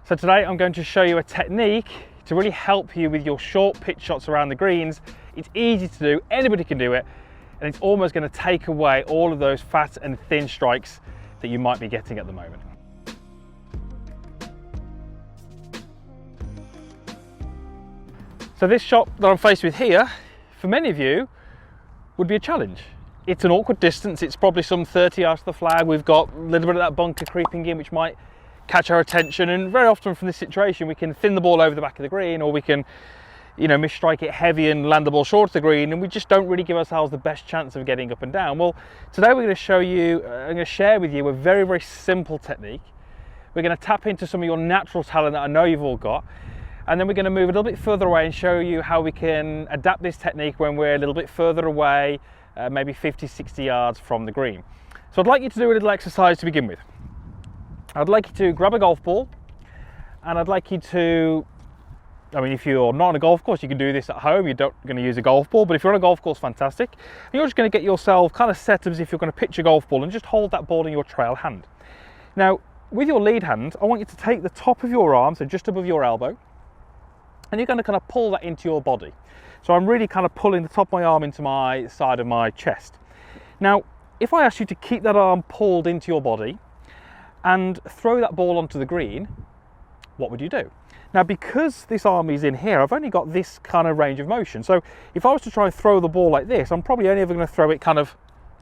So today I'm going to show you a technique to really help you with your short pitch shots around the greens. It's easy to do, anybody can do it, and it's almost going to take away all of those fat and thin strikes that you might be getting at the moment. So this shot that I'm faced with here, for many of you, would be a challenge. It's an awkward distance, it's probably some 30 yards to the flag. We've got a little bit of that bunker creeping in, which might catch our attention, and very often from this situation we can thin the ball over the back of the green, or we can, you know, misstrike it heavy and land the ball short of the green, and we just don't really give ourselves the best chance of getting up and down. Well, today we're going to show you, I'm going to share with you a very, very simple technique. We're going to tap into some of your natural talent that I know you've all got, and then we're going to move a little bit further away and show you how we can adapt this technique when we're a little bit further away, maybe 50, 60 yards from the green. So I'd like you to do a little exercise to begin with. I'd like you to grab a golf ball, and I'd like you to, I mean, if you're not on a golf course, you can do this at home. You're not going to use a golf ball, but if you're on a golf course, fantastic. And you're just going to get yourself kind of set up as if you're going to pitch a golf ball, and just hold that ball in your trail hand. Now, with your lead hand, I want you to take the top of your arm, so just above your elbow, and you're going to kind of pull that into your body. So I'm really kind of pulling the top of my arm into my side of my chest. Now, if I ask you to keep that arm pulled into your body and throw that ball onto the green, what would you do? Now, because this arm is in here, I've only got this kind of range of motion. So if I was to try and throw the ball like this, I'm probably only ever going to throw it kind of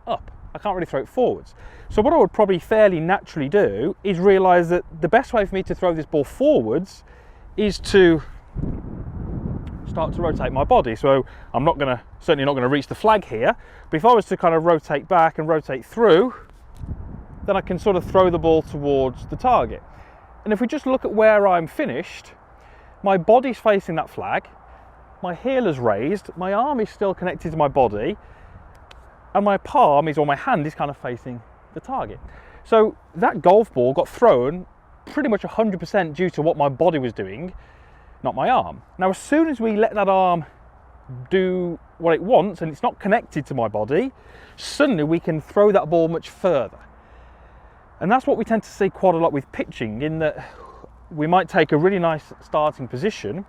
up. I can't really throw it forwards. So what I would probably fairly naturally do is realize that the best way for me to throw this ball forwards is to start to rotate my body. So I'm certainly not going to reach the flag here, but if I was to kind of rotate back and rotate through, then I can sort of throw the ball towards the target. And if we just look at where I'm finished, my body's facing that flag, my heel is raised, my arm is still connected to my body, and my palm is, or my hand is kind of facing the target. So that golf ball got thrown pretty much 100% due to what my body was doing, not my arm. Now, as soon as we let that arm do what it wants and it's not connected to my body, suddenly we can throw that ball much further. And that's what we tend to see quite a lot with pitching, in that we might take a really nice starting position,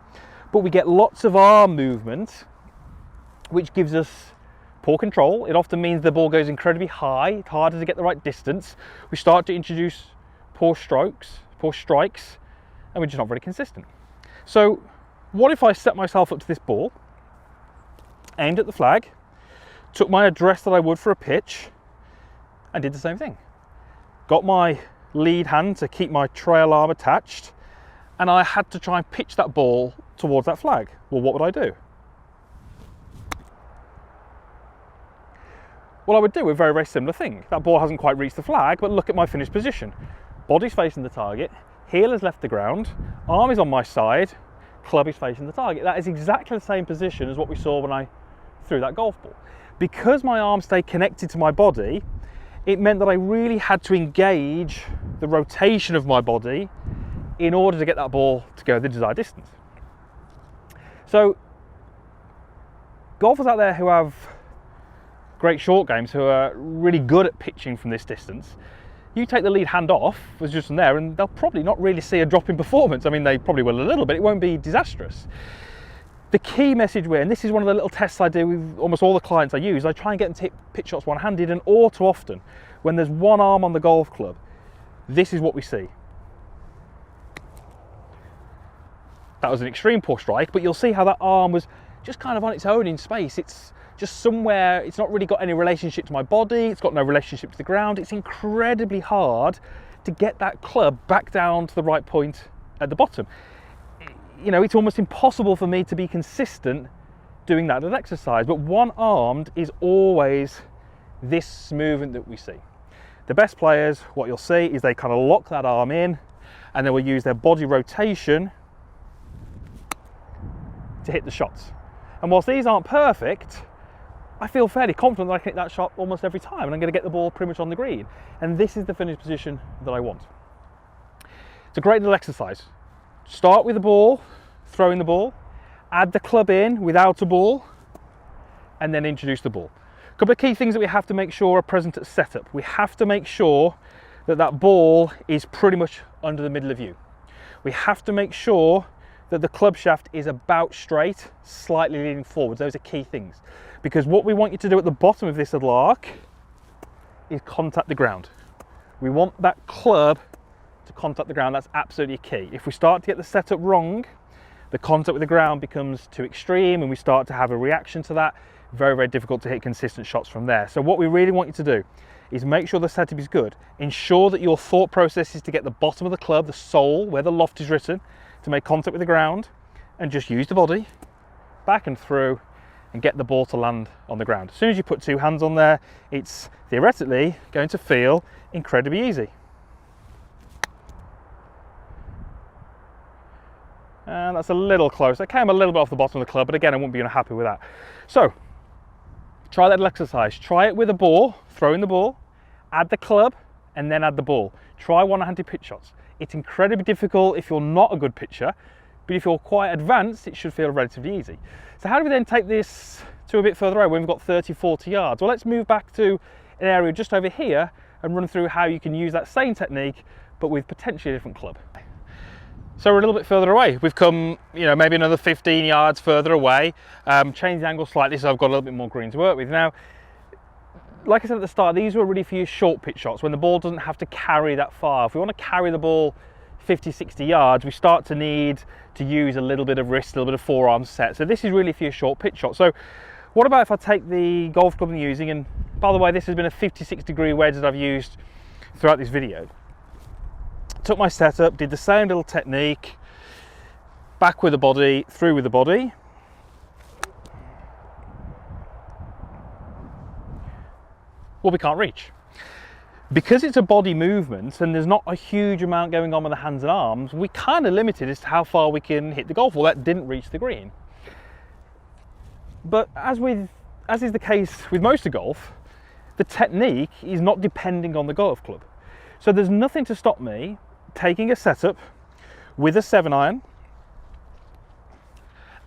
but we get lots of arm movement, which gives us poor control. It often means the ball goes incredibly high, it's harder to get the right distance. We start to introduce poor strikes, and we're just not very consistent. So what if I set myself up to this ball, aimed at the flag, took my address that I would for a pitch, and did the same thing? Got my lead hand to keep my trail arm attached, and I had to try and pitch that ball towards that flag. Well, what would I do? Well, I would do a very, very similar thing. That ball hasn't quite reached the flag, but look at my finished position. Body's facing the target, heel has left the ground, arm is on my side, club is facing the target. That is exactly the same position as what we saw when I threw that golf ball. Because my arm stayed connected to my body, it meant that I really had to engage the rotation of my body in order to get that ball to go the desired distance. So golfers out there who have great short games, who are really good at pitching from this distance, you take the lead hand off, as just from there, and they'll probably not really see a drop in performance. I mean, they probably will a little bit, it won't be disastrous. The key message and this is one of the little tests I do with almost all the clients I use, I try and get them to hit pitch shots one-handed, and all too often, when there's one arm on the golf club, this is what we see. That was an extreme poor strike, but you'll see how that arm was just kind of on its own in space. It's just somewhere, it's not really got any relationship to my body, it's got no relationship to the ground. It's incredibly hard to get that club back down to the right point at the bottom. You know, it's almost impossible for me to be consistent doing that as exercise, but one-armed is always this movement that we see. The best players, what you'll see is they kind of lock that arm in, and they will use their body rotation to hit the shots. And whilst these aren't perfect, I feel fairly confident that I can hit that shot almost every time, and I'm going to get the ball pretty much on the green. And this is the finish position that I want. It's a great little exercise. Start with the ball, throwing the ball, add the club in without a ball, and then introduce the ball. A couple of key things that we have to make sure are present at setup. We have to make sure that that ball is pretty much under the middle of you. we have to make sure that the club shaft is about straight, slightly leaning forwards. Those are key things. Because what we want you to do at the bottom of this little arc is contact the ground. We want that club to contact the ground. That's absolutely key. If we start to get the setup wrong, the contact with the ground becomes too extreme and we start to have a reaction to that. Very, very difficult to hit consistent shots from there. So what we really want you to do is make sure the setup is good. Ensure that your thought process is to get the bottom of the club, the sole, where the loft is written, to make contact with the ground, and just use the body back and through and get the ball to land on the ground. As soon as you put two hands on there, it's theoretically going to feel incredibly easy. And that's a little close. I came a little bit off the bottom of the club, but again, I wouldn't be unhappy with that. So, try that little exercise. Try it with a ball, throw in the ball, add the club, and then add the ball. Try one-handed pitch shots. It's incredibly difficult if you're not a good pitcher, but if you're quite advanced, it should feel relatively easy. So how do we then take this to a bit further away when we've got 30, 40 yards? Well, let's move back to an area just over here and run through how you can use that same technique, but with potentially a different club. So we're a little bit further away. We've come, maybe another 15 yards further away. Change the angle slightly so I've got a little bit more green to work with. Now, like I said at the start, these were really for your short pitch shots when the ball doesn't have to carry that far. If we want to carry the ball 50, 60 yards, we start to need to use a little bit of wrist, a little bit of forearm set. So this is really for your short pitch shot. So what about if I take the golf club I'm using, and by the way, this has been a 56-degree wedge that I've used throughout this video. Took my setup, did the same little technique, back with the body, through with the body. Well, we can't reach. Because it's a body movement and there's not a huge amount going on with the hands and arms, we're kind of limited as to how far we can hit the golf ball. That didn't reach the green. But as is the case with most of golf, the technique is not depending on the golf club. So there's nothing to stop me taking a setup with a 7-iron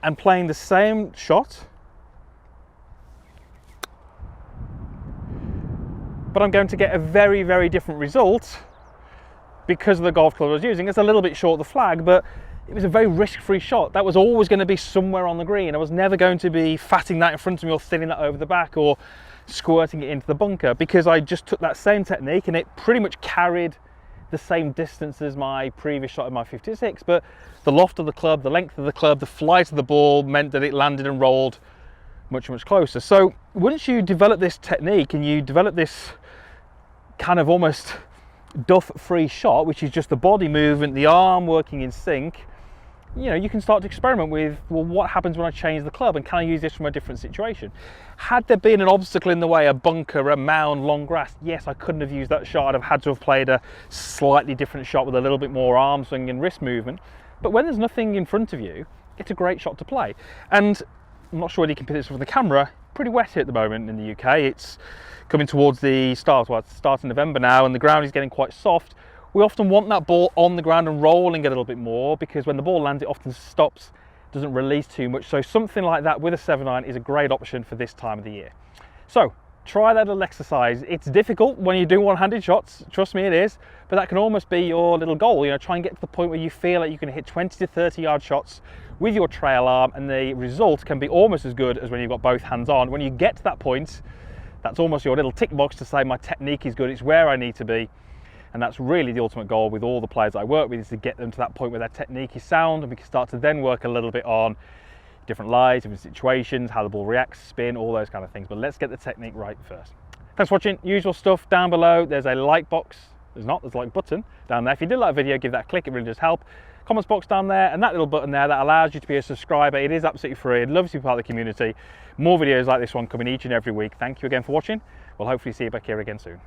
and playing the same shot, but I'm going to get a very, very different result because of the golf club I was using. It's a little bit short of the flag, but it was a very risk-free shot. That was always going to be somewhere on the green. I was never going to be fatting that in front of me or thinning that over the back or squirting it into the bunker, because I just took that same technique and it pretty much carried the same distance as my previous shot of my 56, but the loft of the club, the length of the club, the flight of the ball meant that it landed and rolled much, much closer. So once you develop this technique and you develop this kind of almost duff-free shot, which is just the body movement, the arm working in sync, you can start to experiment with, well, what happens when I change the club, and can I use this from a different situation? Had there been an obstacle in the way, a bunker, a mound, long grass, yes, I couldn't have used that shot. I'd have had to have played a slightly different shot with a little bit more arm swing and wrist movement. But when there's nothing in front of you, it's a great shot to play. And I'm not sure whether you can pick this up from the camera, pretty wet here at the moment in the UK. It's coming towards the start, well, it's starting November now, and the ground is getting quite soft. We often want that ball on the ground and rolling a little bit more, because when the ball lands, it often stops, doesn't release too much. So something like that with a 7-iron is a great option for this time of the year. So try that little exercise. It's difficult when you do one-handed shots, trust me it is, but that can almost be your little goal. Try and get to the point where you feel like you can hit 20 to 30 yard shots with your trail arm, and the result can be almost as good as when you've got both hands on. When you get to that point, that's almost your little tick box to say my technique is good, it's where I need to be. And that's really the ultimate goal with all the players I work with, is to get them to that point where their technique is sound, and we can start to then work a little bit on different lies, different situations, how the ball reacts, spin, all those kind of things. But let's get the technique right first. Thanks for watching. Usual stuff down below. There's a like box. There's a like button down there. If you did like the video, give that a click. It really does help. Comments box down there, and that little button there that allows you to be a subscriber. It is absolutely free. I'd love to be part of the community. More videos like this one coming each and every week. Thank you again for watching. We'll hopefully see you back here again soon.